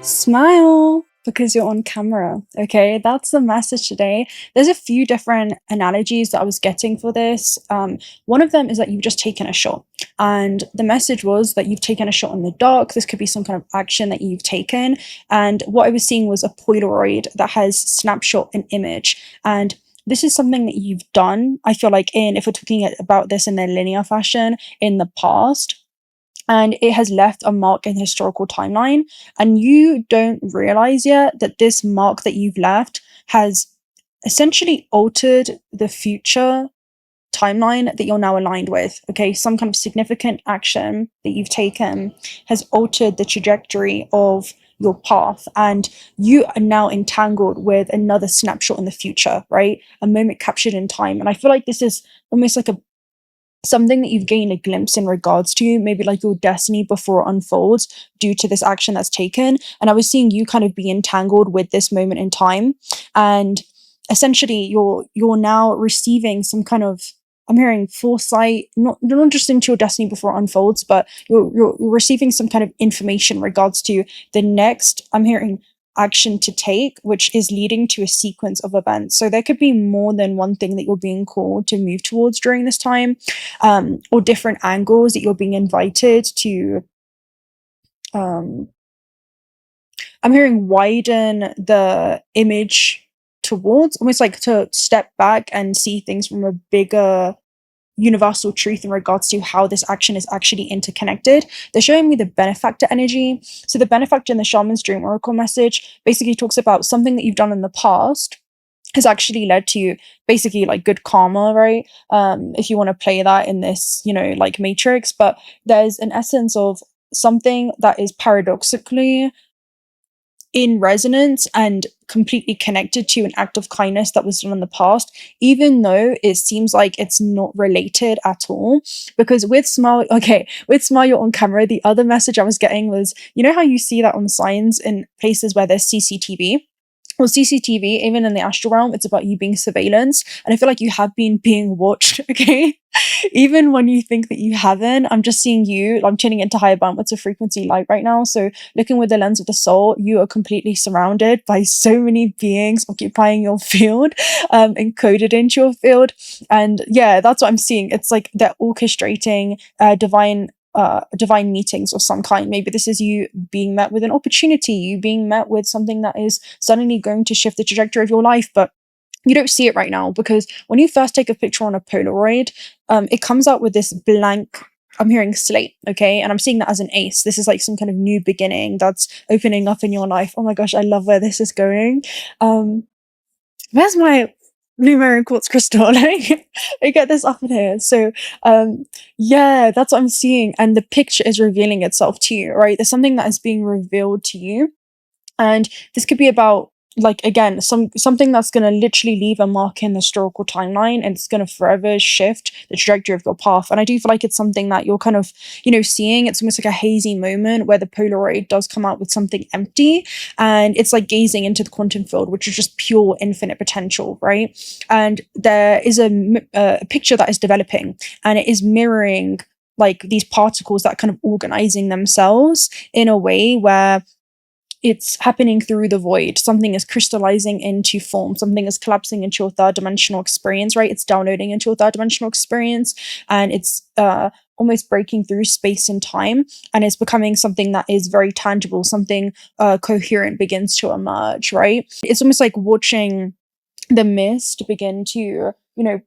Smile because you're on camera. Okay, that's the message today. There's a few different analogies that I was getting for this. One of them is that you've just taken a shot, and the message was that you've taken a shot in the dark. This could be some kind of action that you've taken. And what I was seeing was a Polaroid that has snapshot an image. And this is something that you've done, I feel like, if we're talking about this in a linear fashion, in the past, and it has left a mark in the historical timeline, and you don't realize yet that this mark that you've left has essentially altered the future timeline that you're now aligned with. Okay, some kind of significant action that you've taken has altered the trajectory of your path, and you are now entangled with another snapshot in the future, right? A moment captured in time. And I feel like this is almost like something that you've gained a glimpse in regards to, maybe like your destiny before it unfolds due to this action that's taken. And I was seeing you kind of be entangled with this moment in time, and essentially you're now receiving some kind of, I'm hearing foresight, not just into your destiny before it unfolds, but you're receiving some kind of information in regards to the next, I'm hearing, action to take, which is leading to a sequence of events. So there could be more than one thing that you're being called to move towards during this time, or different angles that you're being invited to. I'm hearing widen the image towards, almost like to step back and see things from a bigger universal truth in regards to how this action is actually interconnected. They're showing me the benefactor energy. So the benefactor in the shaman's dream oracle message basically talks about something that you've done in the past has actually led to basically like good karma, right? If you want to play that in this, like matrix, but there's an essence of something that is paradoxically in resonance and completely connected to an act of kindness that was done in the past, even though it seems like it's not related at all. Because with Smile You're on camera, the other message I was getting was, how you see that on signs in places where there's CCTV? Well, CCTV, even in the astral realm, it's about you being surveillance. And I feel like you have been being watched, okay? Even when you think that you haven't, I'm just seeing you, I'm tuning into higher bandwidths of frequency light right now. So looking with the lens of the soul, you are completely surrounded by so many beings occupying your field, encoded into your field. And yeah, that's what I'm seeing. It's like they're orchestrating divine meetings of some kind. Maybe this is you being met with an opportunity, you being met with something that is suddenly going to shift the trajectory of your life, but you don't see it right now, because when you first take a picture on a Polaroid, it comes out with this blank, I'm hearing slate, okay? And I'm seeing that as an ace. This is like some kind of new beginning that's opening up in your life. Oh my gosh, I love where this is going. Where's my 𝓤𝓪𝓻𝓃 quartz crystal? Let me get this up in here. So yeah, that's what I'm seeing. And the picture is revealing itself to you, right? There's something that is being revealed to you. And this could be about, like, again, something that's going to literally leave a mark in the historical timeline, and it's going to forever shift the trajectory of your path. And I do feel like it's something that you're kind of, seeing. It's almost like a hazy moment where the Polaroid does come out with something empty, and it's like gazing into the quantum field, which is just pure infinite potential, right? And there is a picture that is developing, and it is mirroring like these particles that are kind of organizing themselves in a way where it's happening through the void. Something is crystallizing into form. Something is collapsing into your third dimensional experience, right? It's downloading into your third dimensional experience, and it's almost breaking through space and time, and it's becoming something that is very tangible. Something coherent begins to emerge, right? It's almost like watching the mist begin to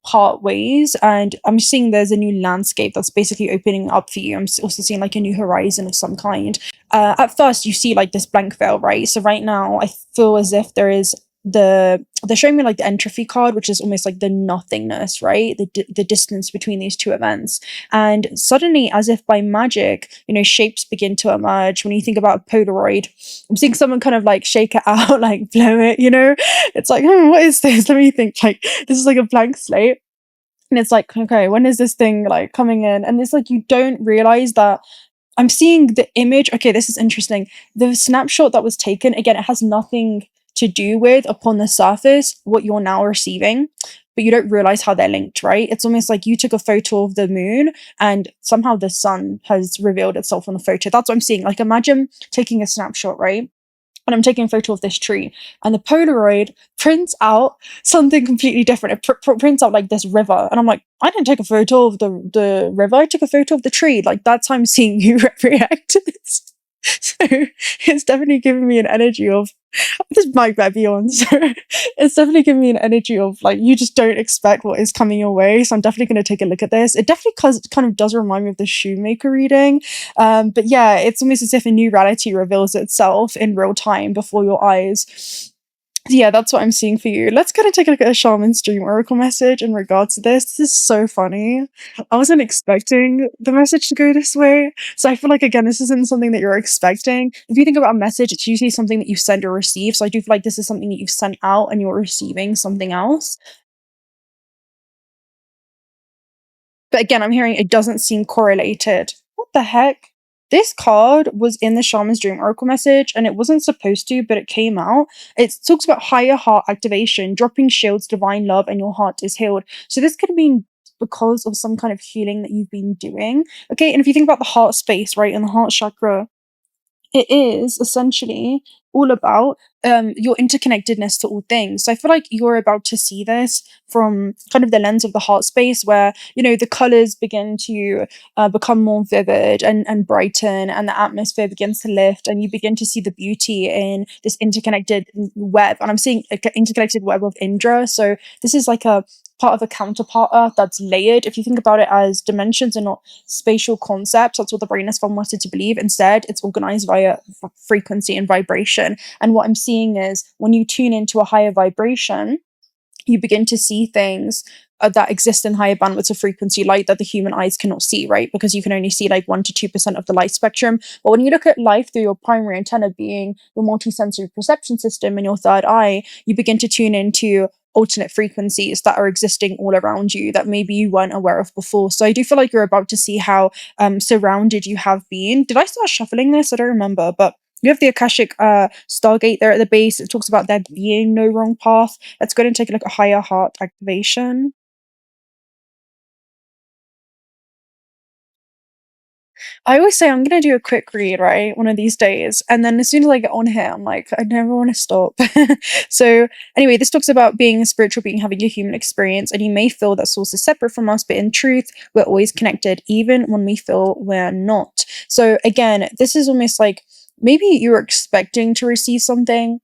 part ways, and I'm seeing there's a new landscape that's basically opening up for you. I'm also seeing like a new horizon of some kind. At first you see like this blank veil, right? So right now I feel as if there is they're showing me like the entropy card, which is almost like the nothingness, right? The distance between these two events. And suddenly, as if by magic, shapes begin to emerge. When you think about a Polaroid, I'm seeing someone kind of like shake it out, like blow it, it's like, what is this? Let me think. Like, this is like a blank slate. And it's like, okay, when is this thing like coming in? And it's like, you don't realize that I'm seeing the image. Okay, this is interesting. The snapshot that was taken, again, it has nothing to do with, upon the surface, what you're now receiving, but you don't realize how they're linked, right? It's almost like you took a photo of the moon and somehow the sun has revealed itself on the photo. That's what I'm seeing. Like, imagine taking a snapshot, right? and I'm taking a photo of this tree, and the Polaroid prints out something completely different. It prints out like this river, and I'm like, I didn't take a photo of the river. I took a photo of the tree. Like, that's how I'm seeing you react to this. So it's definitely giving me an energy of this might be on. So it's definitely giving me an energy of like, you just don't expect what is coming your way. So I'm definitely going to take a look at this. It definitely kind of does remind me of the shoemaker reading. But yeah, it's almost as if a new reality reveals itself in real time before your eyes. Yeah, that's what I'm seeing for you. Let's kind of take a look at a shaman's dream oracle message in regards to this. This is so funny. I wasn't expecting the message to go this way. So I feel like, again, this isn't something that you're expecting. If you think about a message, it's usually something that you send or receive. So I do feel like this is something that you've sent out and you're receiving something else. But again, I'm hearing it doesn't seem correlated. What the heck? This card was in the Shaman's Dream Oracle message, and it wasn't supposed to, but it came out. It talks about higher heart activation, dropping shields, divine love, and your heart is healed. So this could have been because of some kind of healing that you've been doing. Okay, and if you think about the heart space, right, and the heart chakra, it is essentially all about your interconnectedness to all things. So I feel like you're about to see this from kind of the lens of the heart space, where, you know, the colors begin to become more vivid and brighten, and the atmosphere begins to lift, and you begin to see the beauty in this interconnected web. And I'm seeing an interconnected web of Indra. So this is like a part of a counterpart Earth that's layered. If you think about it as dimensions and not spatial concepts, that's what the brain has wanted to believe. Instead, it's organized via frequency and vibration. And what I'm seeing is when you tune into a higher vibration, you begin to see things that exist in higher bandwidths of frequency light that the human eyes cannot see, right? Because you can only see like 1 to 2% of the light spectrum. But when you look at life through your primary antenna being your multisensory perception system and your third eye, you begin to tune into alternate frequencies that are existing all around you that maybe you weren't aware of before. So I do feel like you're about to see how surrounded you have been. Did I start shuffling this? I don't remember, but you have the Akashic Stargate there at the base. It talks about there being no wrong path. Let's go ahead and take a look at higher heart activation. I always say I'm gonna do a quick read, right? One of these days. And then as soon as I get on here, I'm like, I never want to stop. So anyway, this talks about being a spiritual being having a human experience, and you may feel that source is separate from us, but in truth, we're always connected, even when we feel we're not. So again, this is almost like maybe you're expecting to receive something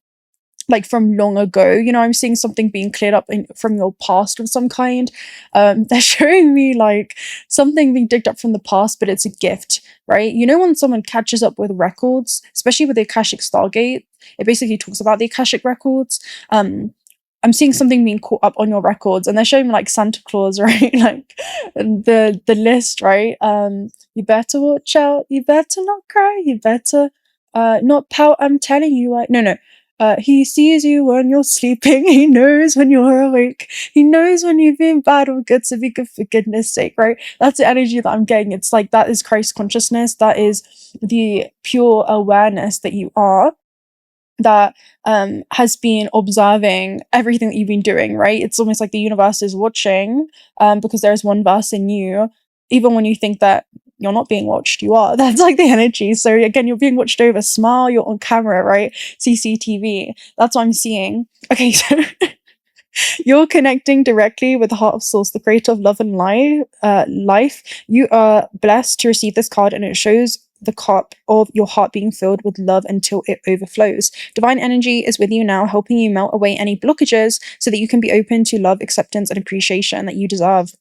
like from long ago. You know, I'm seeing something being cleared up from your past of some kind. They're showing me like something being digged up from the past, but it's a gift, right? You know, when someone catches up with records, especially with the Akashic Stargate, it basically talks about the Akashic records. I'm seeing something being caught up on your records, and they're showing me like Santa Claus, right? Like the list, right? You better watch out. You better not cry. You better not pout. I'm telling you, no. He sees you when you're sleeping. He knows when you're awake. He knows when you've been bad or good, so be good for goodness sake, right? That's the energy that I'm getting. It's like that is Christ consciousness. That is the pure awareness that you are, that has been observing everything that you've been doing, right? It's almost like the universe is watching, because there's one verse in you, even when you think that you're not being watched, you are. That's like the energy. So again, you're being watched over. Smile, you're on camera, right? CCTV. That's what I'm seeing. Okay, so you're connecting directly with the heart of source, the creator of love and life. You are blessed to receive this card, and it shows the cup of your heart being filled with love until it overflows. Divine energy is with you now, helping you melt away any blockages so that you can be open to love, acceptance, and appreciation that you deserve.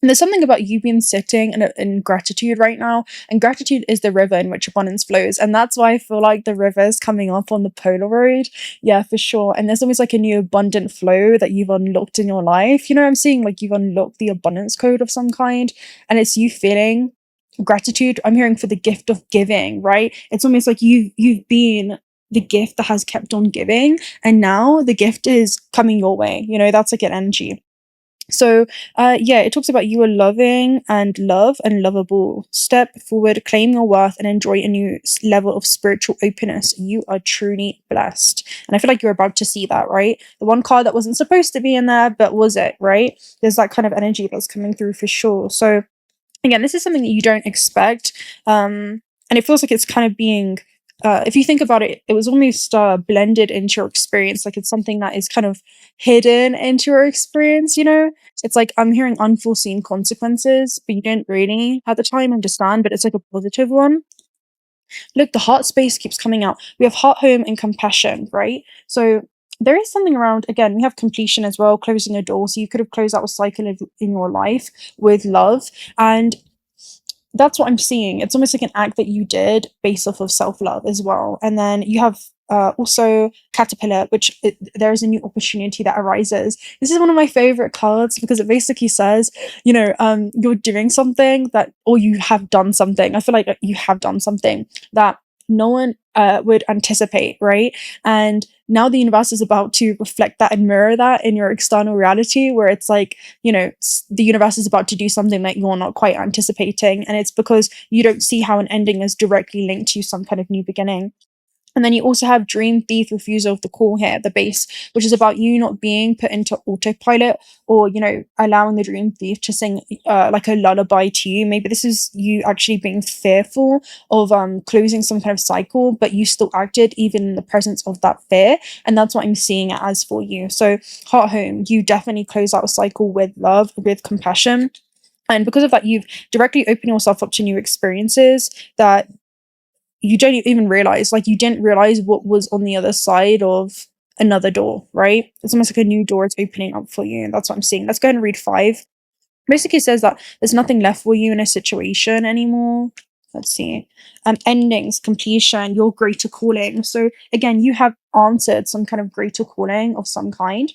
And there's something about you being sitting in gratitude right now, and gratitude is the river in which abundance flows. And that's why I feel like the river is coming up on the Polaroid. Yeah, for sure. And there's almost like a new abundant flow that you've unlocked in your life. You know what I'm saying? Like you've unlocked the abundance code of some kind, and it's you feeling gratitude. I'm hearing for the gift of giving, right? It's almost like you've been the gift that has kept on giving, and now the gift is coming your way. You know, that's like an energy. So yeah, it talks about you are loving and love and lovable. Step forward, claim your worth, and enjoy a new level of spiritual openness. You are truly blessed. And I feel like you're about to see that, right? The one card that wasn't supposed to be in there, but was it, right? There's that kind of energy that's coming through for sure. So again, this is something that you don't expect. And it feels like it's kind of being if you think about it, it was almost blended into your experience. Like it's something that is kind of hidden into your experience, you know? It's like I'm hearing unforeseen consequences, but you didn't really at the time understand, but it's like a positive one. Look, the heart space keeps coming out. We have heart, home, and compassion, right? So there is something around, again, we have completion as well, closing a door. So you could have closed out a cycle in your life with love. And that's what I'm seeing. It's almost like an act that you did based off of self-love as well. And then you have also caterpillar, which there is a new opportunity that arises. This is one of my favorite cards because it basically says, you know, you're doing something that, or you have done something. I feel like you have done something that no one would anticipate, right? And now the universe is about to reflect that and mirror that in your external reality, where it's like, you know, the universe is about to do something that you're not quite anticipating. And it's because you don't see how an ending is directly linked to some kind of new beginning. And then you also have Dream Thief Refusal of the Call here, the base, which is about you not being put into autopilot or, you know, allowing the Dream Thief to sing like a lullaby to you. Maybe this is you actually being fearful of closing some kind of cycle, but you still acted even in the presence of that fear. And that's what I'm seeing it as for you. So heart home, you definitely close out a cycle with love, with compassion. And because of that, you've directly opened yourself up to new experiences that you don't even realize, like you didn't realize what was on the other side of another door, right? It's almost like a new door is opening up for you. And that's what I'm seeing. Let's go ahead and read 5. Basically says that there's nothing left for you in a situation anymore. Let's see. Endings, completion, your greater calling. So again, you have answered some kind of greater calling of some kind.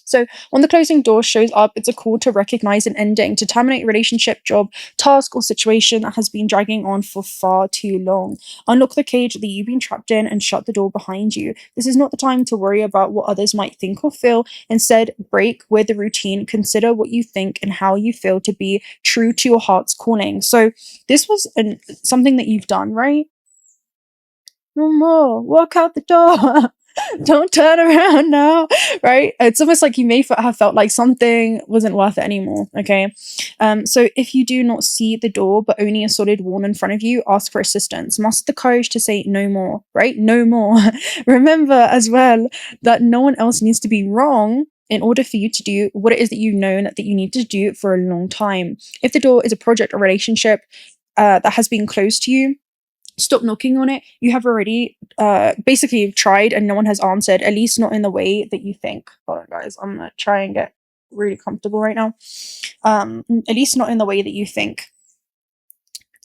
So when the closing door shows up, it's a call to recognize an ending, to terminate a relationship, job, task, or situation that has been dragging on for far too long. Unlock the cage that you've been trapped in and shut the door behind you. This is not the time to worry about what others might think or feel. Instead, break with the routine. Consider what you think and how you feel to be true to your heart's calling. So this was something that you've done, right? No more. Walk out the door. Don't turn around now, right? It's almost like you may have felt like something wasn't worth it anymore, okay? So if you do not see the door, but only a solid wall in front of you, ask for assistance. Muster the courage to say no more, right? No more. Remember as well that no one else needs to be wrong in order for you to do what it is that you've known that you need to do for a long time. If the door is a project or relationship that has been closed to you, stop knocking on it. You have already basically tried and no one has answered, at least not in the way that you think. Hold on, guys. I'm going to try and get really comfortable right now. At least not in the way that you think.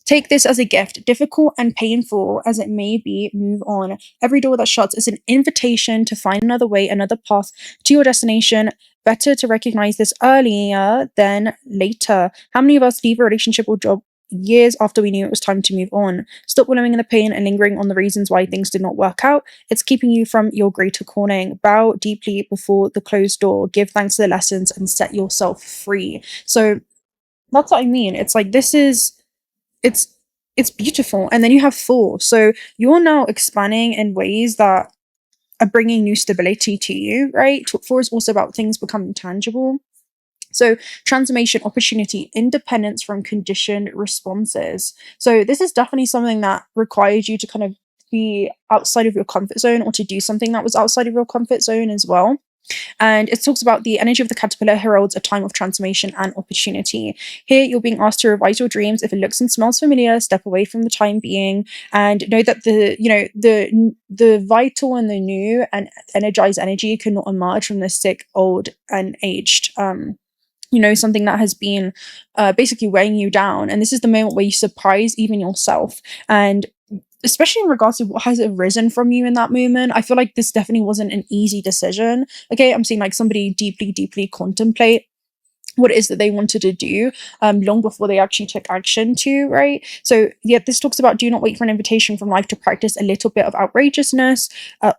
Take this as a gift, difficult and painful as it may be, move on. Every door that shuts is an invitation to find another way, another path to your destination. Better to recognize this earlier than later. How many of us leave a relationship or job years after we knew it was time to move on? Stop wallowing in the pain and lingering on the reasons why things did not work out. It's keeping you from your greater calling. Bow deeply before the closed door. Give thanks to the lessons and set yourself free. So that's what I mean. It's like it's beautiful. And then you have 4. So you're now expanding in ways that are bringing new stability to you, right? 4 is also about things becoming tangible. So transformation, opportunity, independence from conditioned responses. So this is definitely something that requires you to kind of be outside of your comfort zone or to do something that was outside of your comfort zone as well. And it talks about the energy of the caterpillar heralds a time of transformation and opportunity. Here, you're being asked to revise your dreams. If it looks and smells familiar, step away from the time being and know that the vital and the new and energized energy cannot emerge from the sick, old, and aged. Something that has been basically weighing you down. And this is the moment where you surprise even yourself. And especially in regards to what has arisen from you in that moment, I feel like this definitely wasn't an easy decision. Okay, I'm seeing like somebody deeply, deeply contemplate what it is that they wanted to do long before they actually took action to, right? So yeah, this talks about do not wait for an invitation from life to practice a little bit of outrageousness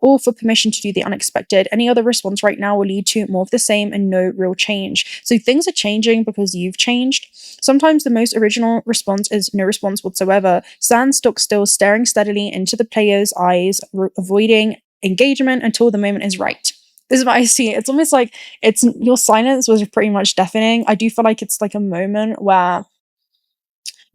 or for permission to do the unexpected. Any other response right now will lead to more of the same and no real change. So things are changing because you've changed. Sometimes the most original response is no response whatsoever. Stand stock still, staring steadily into the player's eyes, avoiding engagement until the moment is right. This is what I see. It's almost like your silence was pretty much deafening. I do feel like it's like a moment where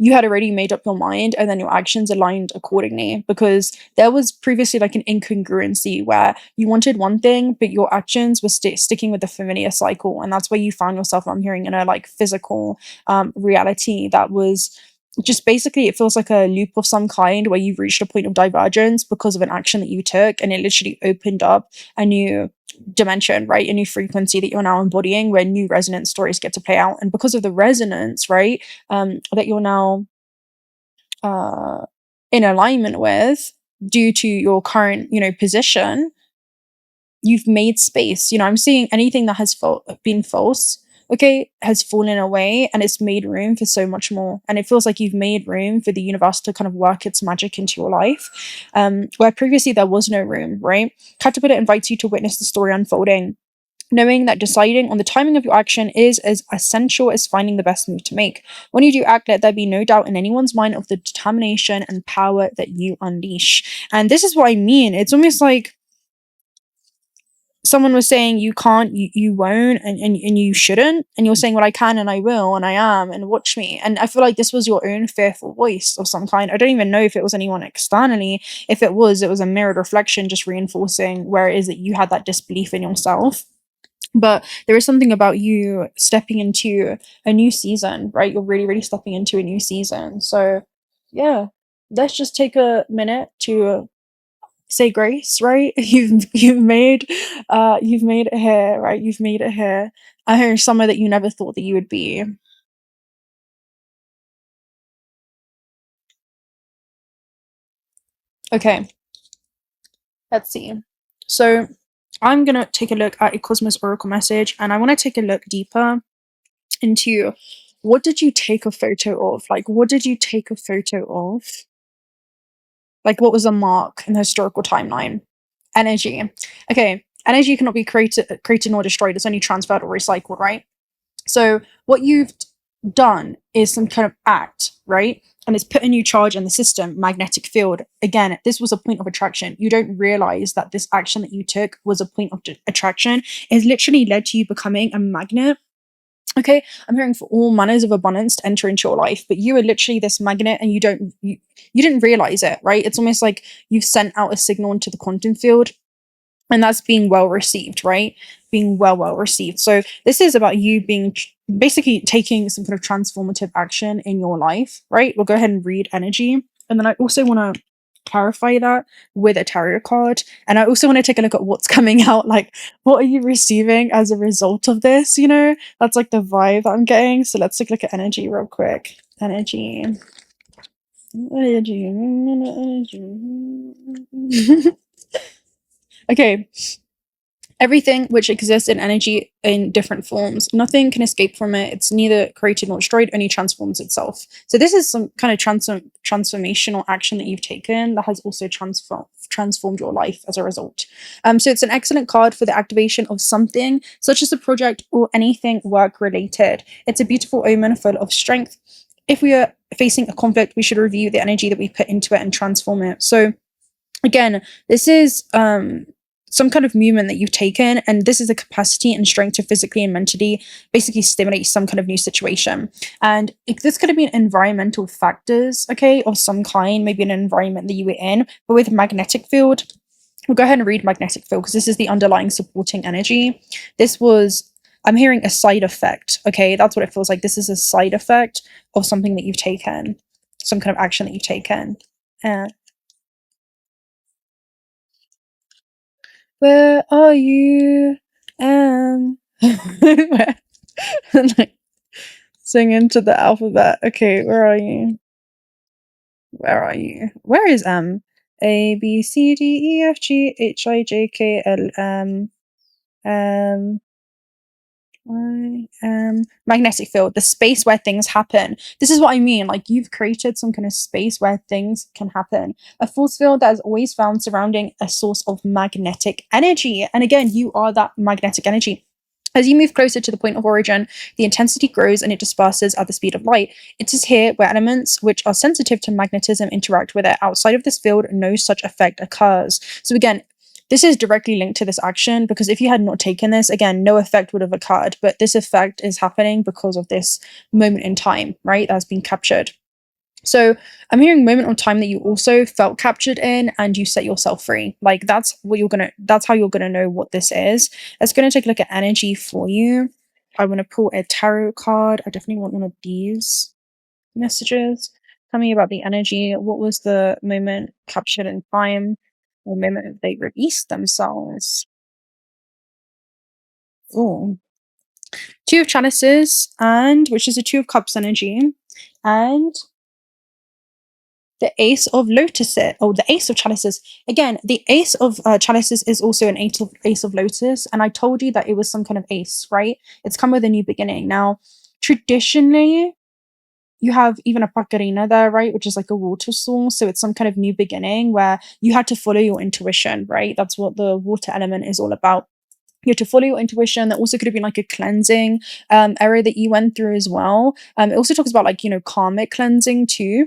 you had already made up your mind and then your actions aligned accordingly, because there was previously like an incongruency where you wanted one thing but your actions were sticking with the familiar cycle, and that's where you found yourself, I'm hearing, in a like physical reality that was just basically, it feels like a loop of some kind where you've reached a point of divergence because of an action that you took, and it literally opened up a new dimension, right? A new frequency that you're now embodying, where new resonance stories get to play out. And because of the resonance, right, that you're now in alignment with, due to your current, position, you've made space. I'm seeing anything that has been false, okay, has fallen away, and it's made room for so much more. And it feels like you've made room for the universe to kind of work its magic into your life, where previously there was no room, right? Caterpillar invites you to witness the story unfolding, knowing that deciding on the timing of your action is as essential as finding the best move to make. When you do act, let there be no doubt in anyone's mind of the determination and power that you unleash. And this is what I mean. It's almost like someone was saying you can't, you won't, and you shouldn't, and you're saying, well, I can and I will and I am, and watch me. And I feel like this was your own fearful voice of some kind. I don't even know if it was anyone externally. If it was a mirrored reflection just reinforcing where it is that you had that disbelief in yourself. But there is something about you stepping into a new season, right? You're really, really stepping into a new season. So yeah, let's just take a minute to say grace, right? You've made it here, right? You've made it here. I hear somewhere that you never thought that you would be. Okay, let's see. So I'm gonna take a look at a Cosmos Oracle message, and I want to take a look deeper into what did you take a photo of? Like, what did you take a photo of? Like, what was a mark in the historical timeline? Energy. Okay, energy cannot be created nor destroyed. It's only transferred or recycled, right? So what you've done is some kind of act, right? And it's put a new charge in the system, magnetic field. Again, this was a point of attraction. You don't realize that this action that you took was a point of attraction. It's literally led to you becoming a magnet. Okay, I'm hearing for all manners of abundance to enter into your life, but you are literally this magnet, and you didn't realize it, right? It's almost like you've sent out a signal into the quantum field, and that's being well received, right? Being well received. So this is about you being basically taking some kind of transformative action in your life, right? We'll go ahead and read energy, and then I also want to clarify that with a tarot card, and I also want to take a look at what's coming out. Like, what are you receiving as a result of this? That's like the vibe that I'm getting. So let's take a look at energy real quick. Energy. Okay. Everything which exists in energy in different forms, nothing can escape from it. It's neither created nor destroyed, only transforms itself. So this is some kind of transformational action that you've taken that has also transformed your life as a result. So it's an excellent card for the activation of something, such as a project or anything work related. It's a beautiful omen full of strength. If we are facing a conflict, we should review the energy that we put into it and transform it. So again, this is some kind of movement that you've taken, and this is a capacity and strength to physically and mentally basically stimulate some kind of new situation. And this could have been environmental factors, okay, of some kind, maybe an environment that you were in. But with magnetic field, we'll go ahead and read magnetic field, because this is the underlying supporting energy. I'm hearing a side effect, okay? That's what it feels like. This is a side effect of something that you've taken, some kind of action that you've taken. Where are you? Like, sing into the alphabet. Okay, where are you? Where are you? Where is M? A B C D E F G H I J K L M magnetic field, the space where things happen. This is what I mean. Like, you've created some kind of space where things can happen. A force field that is always found surrounding a source of magnetic energy. And again, you are that magnetic energy. As you move closer to the point of origin, the intensity grows and it disperses at the speed of light. It is here where elements which are sensitive to magnetism interact with it. Outside of this field, no such effect occurs. So again, this is directly linked to this action, because if you had not taken this, again, no effect would have occurred. But this effect is happening because of this moment in time, right? That's been captured. So I'm hearing moment of time that you also felt captured in and you set yourself free. Like that's how you're gonna know what this is. It's gonna take a look at energy for you. I want to pull a tarot card. I definitely want one of these messages. Tell me about the energy. What was the moment captured in time? Or moment they released themselves? Oh, Two of Chalices, and which is a Two of Cups energy, and the Ace of Lotuses, or the Ace of Chalices. Again, the Ace of Chalices is also an Ace of Lotus, and I told you that it was some kind of ace, right? It's come with a new beginning. Now, traditionally, you have even a Pacarina there, right? Which is like a water source. So it's some kind of new beginning where you had to follow your intuition, right? That's what the water element is all about. You have to follow your intuition. That also could have been like a cleansing area that you went through as well. It also talks about like, karmic cleansing too,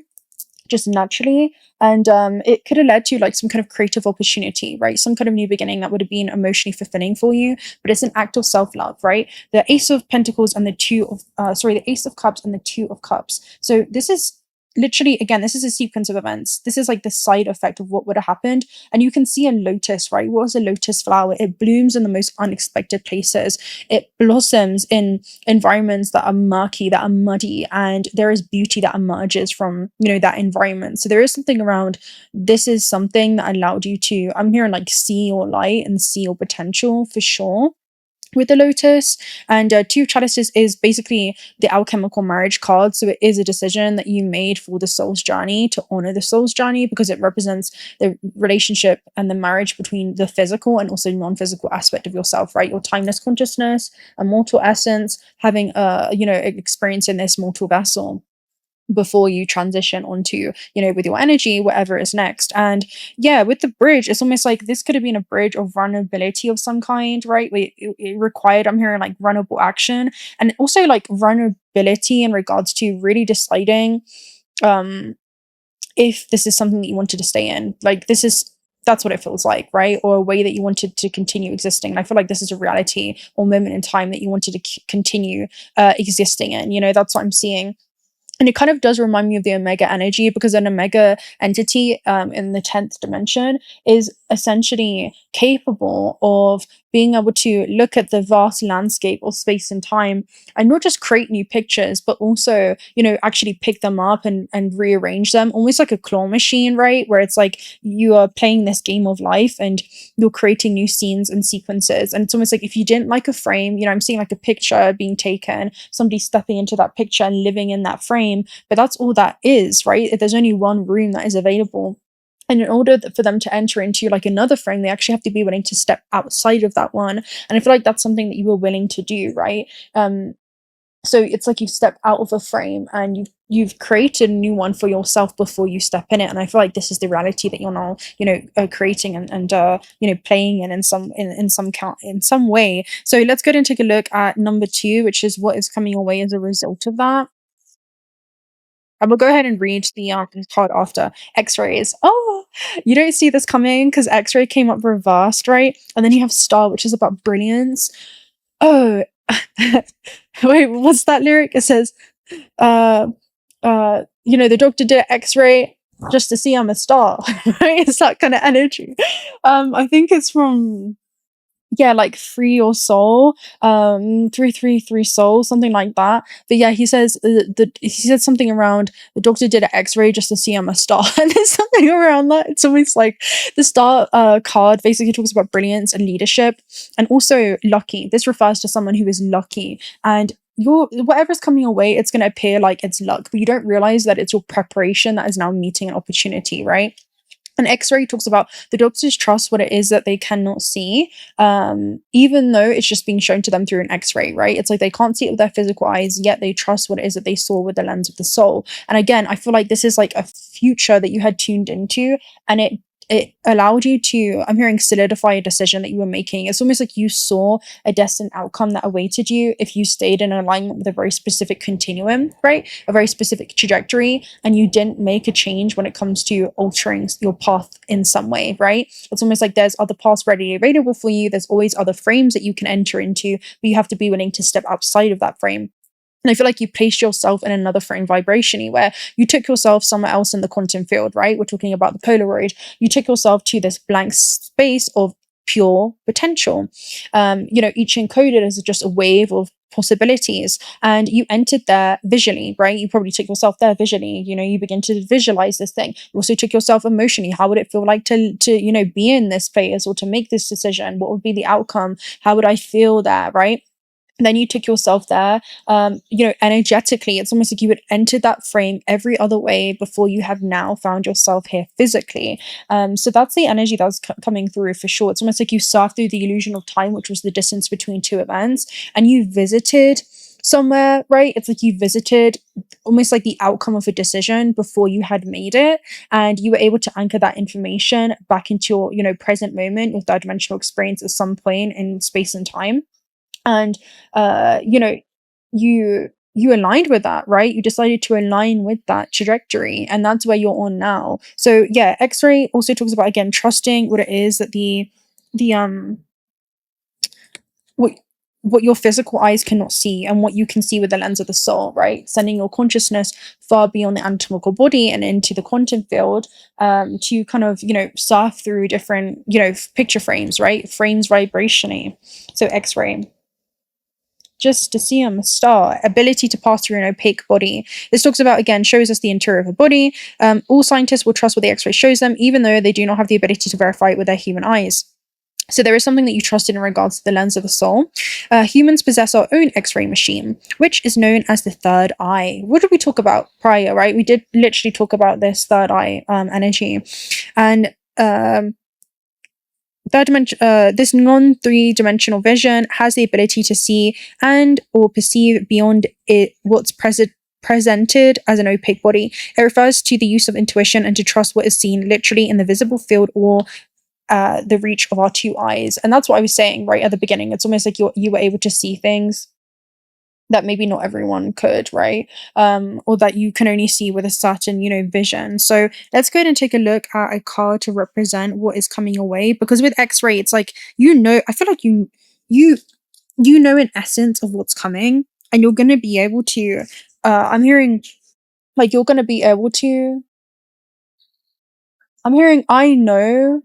just naturally. And it could have led to like some kind of creative opportunity, right? Some kind of new beginning that would have been emotionally fulfilling for you. But it's an act of self-love, right? The Ace of Pentacles and the Ace of Cups and the Two of Cups. So this is literally, again, this is a sequence of events. This is like the side effect of what would have happened. And you can see a lotus, right? What is a lotus flower? It blooms in the most unexpected places. It blossoms in environments that are murky, that are muddy, and there is beauty that emerges from, that environment. So there is something around, this is something that allowed you to, I'm hearing like see your light and see your potential for sure with the Lotus. And Two Chalices is basically the alchemical marriage card. So it is a decision that you made for the soul's journey, to honor the soul's journey, because it represents the relationship and the marriage between the physical and also non-physical aspect of yourself, right? Your timeless consciousness, a mortal essence, having experience in this mortal vessel before you transition onto, with your energy, whatever is next. And yeah, with the bridge, it's almost like this could have been a bridge of vulnerability of some kind, right? It required, I'm hearing like vulnerable action, and also like vulnerability in regards to really deciding um if this is something that you wanted to stay in. Like that's what it feels like, right? Or a way that you wanted to continue existing. And I feel like this is a reality or moment in time that you wanted to continue existing in. That's what I'm seeing. And it kind of does remind me of the Omega energy, because an Omega entity in the 10th dimension is essentially capable of being able to look at the vast landscape of space and time and not just create new pictures, but also, actually pick them up and rearrange them, almost like a claw machine, right? Where it's like you are playing this game of life and you're creating new scenes and sequences. And it's almost like if you didn't like a frame, I'm seeing like a picture being taken, somebody stepping into that picture and living in that frame, but that's all that is, right? There's only one room that is available. And in order for them to enter into like another frame, they actually have to be willing to step outside of that one. And I feel like that's something that you were willing to do, right? So it's like you step out of a frame and you've created a new one for yourself before you step in it. And I feel like this is the reality that you're now, creating and playing in some way. So let's go ahead and take a look at number 2, which is what is coming your way as a result of that. I will go ahead and read the card after. X-rays. Oh, you don't see this coming because X-ray came up reversed, right? And then you have Star, which is about brilliance. Oh, wait, what's that lyric? It says, uh, the doctor did an X-ray just to see I'm a star, right? It's that kind of energy. I think it's from, yeah, like Free Your Soul, 333 Soul, something like that. But yeah, he says he said something around the doctor did an X-ray just to see I'm a star, and there's something around that. It's always like the star card basically talks about brilliance and leadership, and also lucky. This refers to someone who is lucky, and whatever's coming your way, it's going to appear like it's luck, but you don't realize that it's your preparation that is now meeting an opportunity, right? An X-ray talks about the doctors trust what it is that they cannot see, even though it's just being shown to them through an X-ray, right? It's like they can't see it with their physical eyes, yet they trust what it is that they saw with the lens of the soul. And again, I feel like this is like a future that you had tuned into, and it allowed you to, I'm hearing, solidify a decision that you were making. It's almost like you saw a destined outcome that awaited you if you stayed in alignment with a very specific continuum, right? A very specific trajectory, and you didn't make a change when it comes to altering your path in some way, right? It's almost like there's other paths readily available for you. There's always other frames that you can enter into, but you have to be willing to step outside of that frame. And I feel like you placed yourself in another frame vibrationally where you took yourself somewhere else in the quantum field, right? We're talking about the Polaroid. You took yourself to this blank space of pure potential. Each encoded is just a wave of possibilities, and you entered there visually, right? You probably took yourself there visually. You begin to visualize this thing. You also took yourself emotionally. How would it feel like to be in this phase or to make this decision? What would be the outcome? How would I feel there, right? Then you took yourself there, energetically. It's almost like you had entered that frame every other way before you have now found yourself here physically. So that's the energy that was coming through for sure. It's almost like you surfed through the illusion of time, which was the distance between two events, and you visited somewhere, right? It's like you visited almost like the outcome of a decision before you had made it, and you were able to anchor that information back into your present moment, your third dimensional experience at some point in space and time. And uh you know you aligned with that, right? You decided to align with that trajectory, and that's where you're on now. So yeah, X-ray also talks about, again, trusting what it is that the what what your physical eyes cannot see and what you can see with the lens of the soul, right? Sending your consciousness far beyond the anatomical body and into the quantum field, to kind of surf through different picture frames, right? Frames vibrationally. So X-ray, just to see a star, ability to pass through an opaque body. This talks about, again, shows us the interior of a body. All scientists will trust what the X-ray shows them, even though they do not have the ability to verify it with their human eyes. So there is something that you trusted in regards to the lens of the soul. Humans possess our own X-ray machine, which is known as the third eye. What did we talk about prior, right? We did literally talk about this third eye energy. And this non-three-dimensional vision has the ability to see and or perceive beyond what's presented as an opaque body. It refers to the use of intuition and to trust what is seen literally in the visible field or the reach of our two eyes. And that's what I was saying right at the beginning. It's almost like you were able to see things that maybe not everyone could, right? Or that you can only see with a certain, vision. So let's go ahead and take a look at a card to represent what is coming your way. Because with X-ray, it's like, I feel like you know in essence of what's coming, and you're gonna be able to, I'm hearing like you're gonna be able to I'm hearing I know.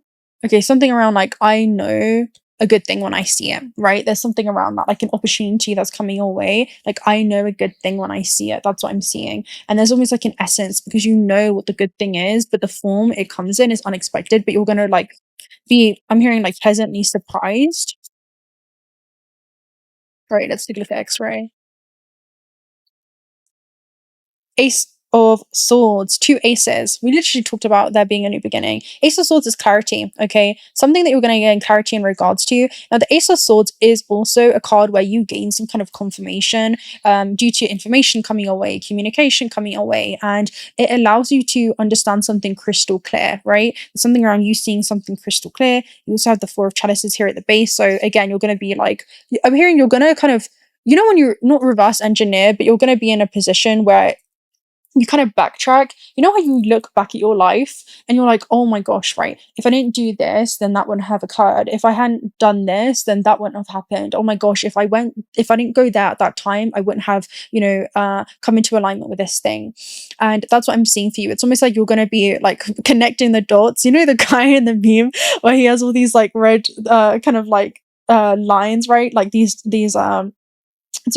Okay, something around like I know a good thing when I see it, right? There's something around that, like an opportunity that's coming your way. Like I know a good thing when I see it. That's what I'm seeing. And there's almost like an essence because you know what the good thing is, but the form it comes in is unexpected, but you're gonna like I'm hearing like pleasantly surprised. Right, let's take a look at X-ray. Ace of Swords, two aces. We literally talked about there being a new beginning. Ace of Swords is clarity, okay? Something that you're going to gain clarity in regards to. Now, the Ace of Swords is also a card where you gain some kind of confirmation due to information coming your way, communication coming your way, and it allows you to understand something crystal clear, right? Something around you seeing something crystal clear. You also have the Four of Chalices here at the base. So again, you're going to be like, I'm hearing you're going to kind of, when you're not reverse engineer, but you're going to be in a position where you kind of backtrack. You know how you look back at your life and you're like, oh my gosh, right? If I didn't do this, then that wouldn't have occurred. If I hadn't done this, then that wouldn't have happened. Oh my gosh, if I didn't go there at that time, I wouldn't have, come into alignment with this thing. And that's what I'm seeing for you. It's almost like you're going to be like connecting the dots. You know, the guy in the meme where he has all these like red, kind of like, lines, right? Like these, it's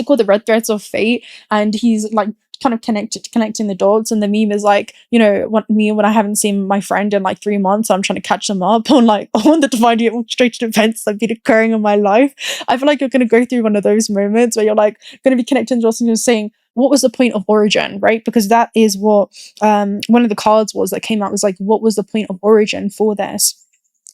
called the red threads of fate, and he's like kind of connecting the dots, and the meme is like, when I haven't seen my friend in like 3 months, I'm trying to catch them up on like on the divinely orchestrated events that have been occurring in my life. I feel like you're going to go through one of those moments where you're like going to be connecting the dots and you're saying, what was the point of origin, right? Because that is what one of the cards was that came out, was like, what was the point of origin for this?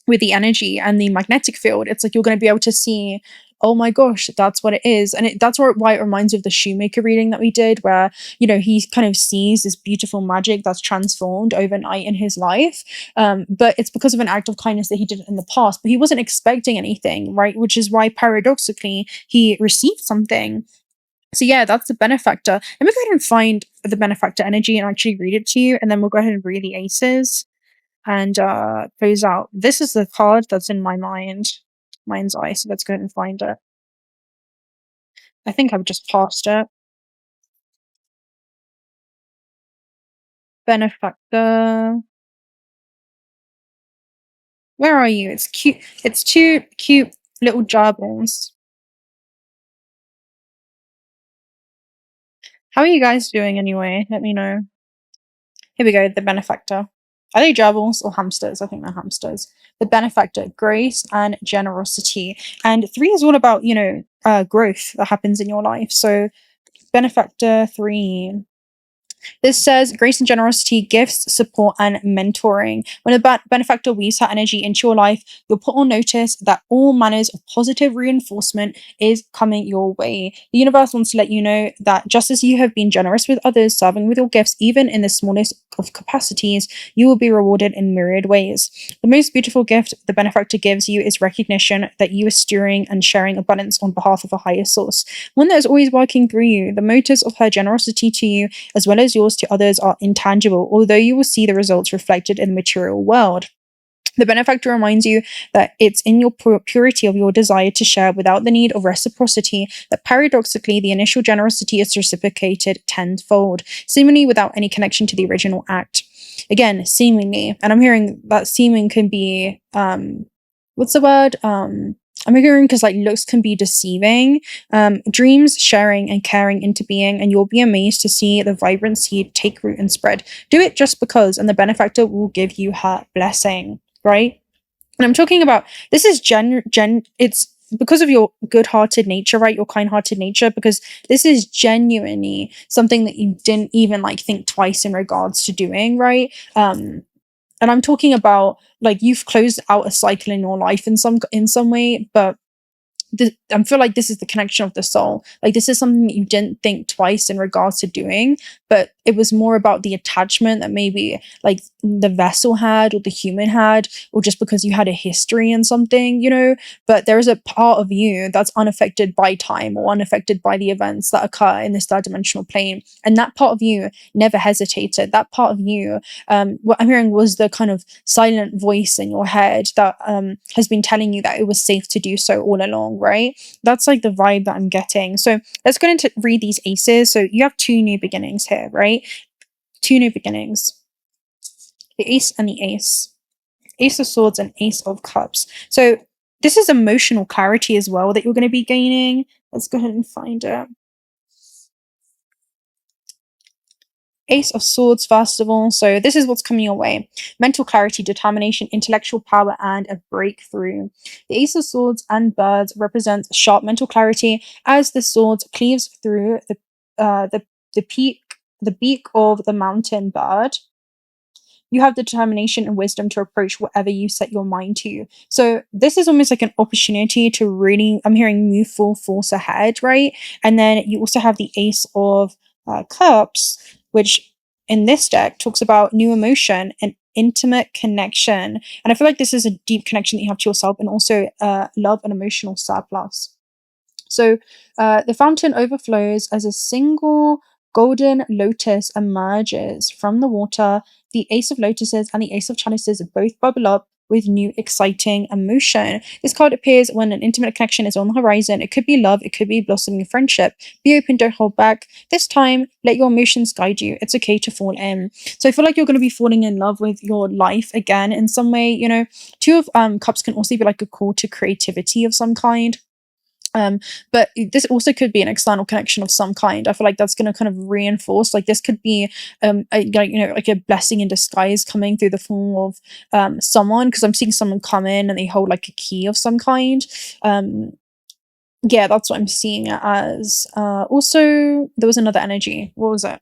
With the energy and the magnetic field, it's like you're going to be able to see, oh my gosh, that's what it is. And that's why it reminds me of the shoemaker reading that we did, where he kind of sees this beautiful magic that's transformed overnight in his life, but it's because of an act of kindness that he did in the past, but he wasn't expecting anything, right? Which is why paradoxically he received something. So yeah, that's the benefactor. Let me go ahead and find the benefactor energy and actually read it to you, and then we'll go ahead and read the aces and close out. This is the card that's in my mind's eye. So let's go ahead and find it. I think I've just passed it. Benefactor. Where are you? It's cute. It's two cute little gerbils. How are you guys doing anyway? Let me know. Here we go, the benefactor. Are they gerbils or hamsters? I think they're hamsters. The benefactor, grace and generosity. And 3 is all about, growth that happens in your life. So benefactor 3. This says grace and generosity, gifts, support, and mentoring. When a benefactor weaves her energy into your life, you'll put on notice that all manners of positive reinforcement is coming your way. The universe wants to let you know that just as you have been generous with others, serving with your gifts, even in the smallest of capacities, you will be rewarded in myriad ways. The most beautiful gift the benefactor gives you is recognition that you are steering and sharing abundance on behalf of a higher source, one that is always working through you. The motives of her generosity to you, as well as yours to others, are intangible, although you will see the results reflected in the material world. The benefactor reminds you that it's in your purity of your desire to share without the need of reciprocity that paradoxically the initial generosity is reciprocated tenfold, seemingly without any connection to the original act. Again, seemingly, and I'm hearing that seeming can be, what's the word? I'm hearing because looks can be deceiving. Dreams, sharing, and caring into being, and you'll be amazed to see the vibrant seed take root and spread. Do it just because, and the benefactor will give you her blessing, right? And I'm talking about, this is it's because of your good-hearted nature, right? Your kind-hearted nature, because this is genuinely something that you didn't even think twice in regards to doing, right? And I'm talking about you've closed out a cycle in your life in some way, but I feel like this is the connection of the soul. This is something that you didn't think twice in regards to doing, but it was more about the attachment that maybe the vessel had or the human had, or just because you had a history in something, but there is a part of you that's unaffected by time or unaffected by the events that occur in this third dimensional plane. And that part of you never hesitated. That part of you, what I'm hearing was the kind of silent voice in your head that has been telling you that it was safe to do so all along, right? That's the vibe that I'm getting. So let's go into read these aces. So you have 2 new beginnings here, right? 2 new beginnings. The ace and the ace. Ace of Swords and Ace of Cups. So this is emotional clarity as well that you're going to be gaining. Let's go ahead and find it. Ace of Swords, first of all. So this is what's coming your way. Mental clarity, determination, intellectual power, and a breakthrough. The Ace of Swords and birds represents sharp mental clarity as the swords cleaves through the beak of the mountain bird. You have the determination and wisdom to approach whatever you set your mind to. So this is almost an opportunity to really, I'm hearing, move full force ahead, right? And then you also have the Ace of Cups, which in this deck talks about new emotion and intimate connection. And I feel like this is a deep connection that you have to yourself, and also love and emotional surplus. So the fountain overflows as a single golden lotus emerges from the water. The Ace of Lotuses and the Ace of Chalices both bubble up with new exciting emotion. This card appears when an intimate connection is on the horizon. It could be love, it could be blossoming friendship. Be open, don't hold back. This time, let your emotions guide you. It's okay to fall in. So I feel like you're going to be falling in love with your life again in some way. 2 of Cups can also be a call to creativity of some kind. But this also could be an external connection of some kind. I feel like that's going to kind of reinforce, this could be a blessing in disguise coming through the form of someone, because I'm seeing someone come in and they hold a key of some kind. Yeah, that's what I'm seeing it as. Also, there was another energy. What was it?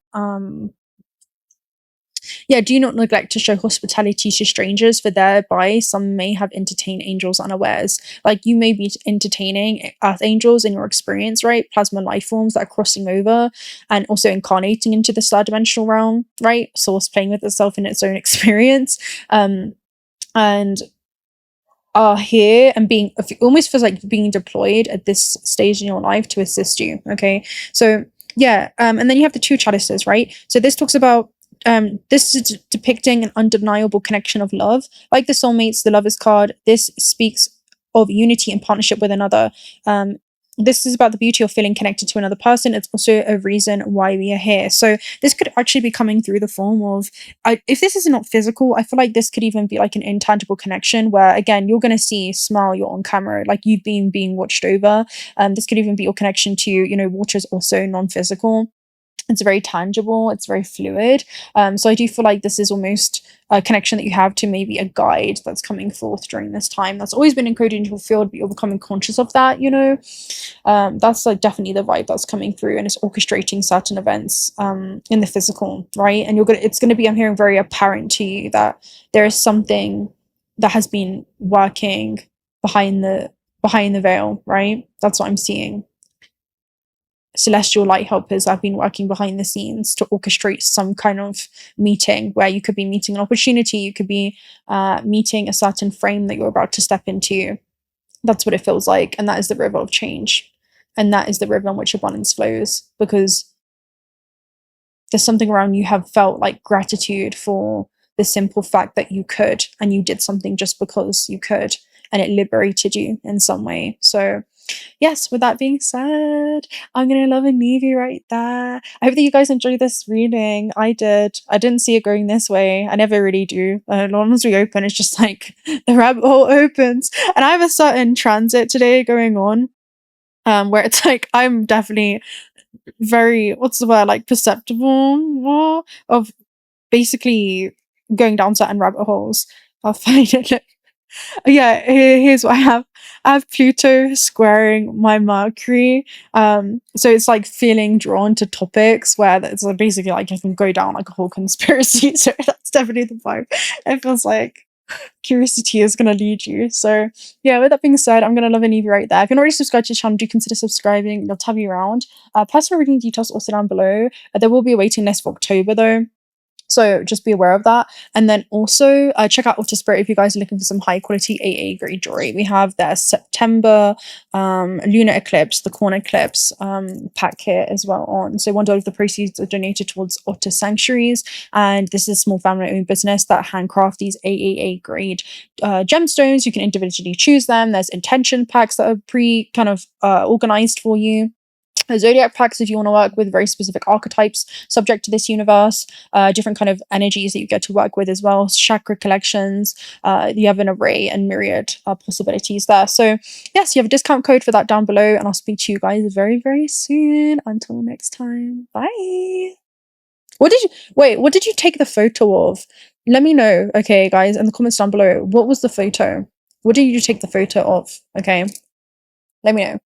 Yeah, do not neglect to show hospitality to strangers, for thereby some may have entertained angels unawares. You may be entertaining earth angels in your experience, right? Plasma life forms that are crossing over and also incarnating into the third dimensional realm, right? Source playing with itself in its own experience. And are here and being, almost feels like being deployed at this stage in your life to assist you, okay? So yeah, and then you have the 2 chalices, right? So this talks about this is depicting an undeniable connection of love. Like the soulmates, the lovers card, this speaks of unity and partnership with another. this is about the beauty of feeling connected to another person. It's also a reason why we are here. So this could actually be coming through the form of, if this is not physical, I feel like this could even be like an intangible connection where, again, you're going to see, smile, you're on camera, like you've been being watched over. This could even be your connection to, you know, water is also non-physical. It's very tangible, it's very fluid. So I do feel like this is almost a connection that you have to maybe a guide that's coming forth during this time that's always been encoded into your field, but you're becoming conscious of that, you know. That's like definitely the vibe that's coming through, and it's orchestrating certain events in the physical, right? And it's gonna be, I'm hearing, very apparent to you that there is something that has been working behind the veil, right? That's what I'm seeing. Celestial light helpers have been working behind the scenes to orchestrate some kind of meeting, where you could be meeting an opportunity, you could be meeting a certain frame that you're about to step into. That's what it feels like, and that is the river of change, and that is the river in which abundance flows, because there's something around you have felt like gratitude for the simple fact that you could, and you did something just because you could, and it liberated you in some way. So yes, with that being said, I'm gonna love and leave you right there. I hope that you guys enjoyed this reading. I did. I didn't see it going this way. I never really do. As long as we open, it's just like the rabbit hole opens. And I have a certain transit today going on, where it's like I'm definitely very, what's the word, like perceptible of basically going down certain rabbit holes. I'll find it. Yeah, here's what I have. I have Pluto squaring my Mercury. So it's like feeling drawn to topics where it's like basically like you can go down like a whole conspiracy. So that's definitely the vibe. It feels like curiosity is gonna lead you. So yeah, with that being said, I'm gonna love and leave you right there. If you're not already subscribed to the channel, do consider subscribing. Love to have you around. Personal reading details also down below. There will be a waiting list for October though, so just be aware of that. And then also check out Otter Spirit if you guys are looking for some high quality AA grade jewelry. We have their September lunar eclipse, the corn eclipse pack here as well on. So $1 of the proceeds are donated towards Otter Sanctuaries, and this is a small family owned business that handcraft these AAA grade gemstones. You can individually choose them. There's intention packs that are pre kind of organized for you. Zodiac packs if you want to work with very specific archetypes subject to this universe, different kind of energies that you get to work with as well, chakra collections. You have an array and myriad possibilities there. So yes, you have a discount code for that down below, and I'll speak to you guys very, very soon. Until next time, bye. What did you take the photo of? Let me know, okay, guys, in the comments down below. What was the photo? What did you take the photo of? Okay, let me know.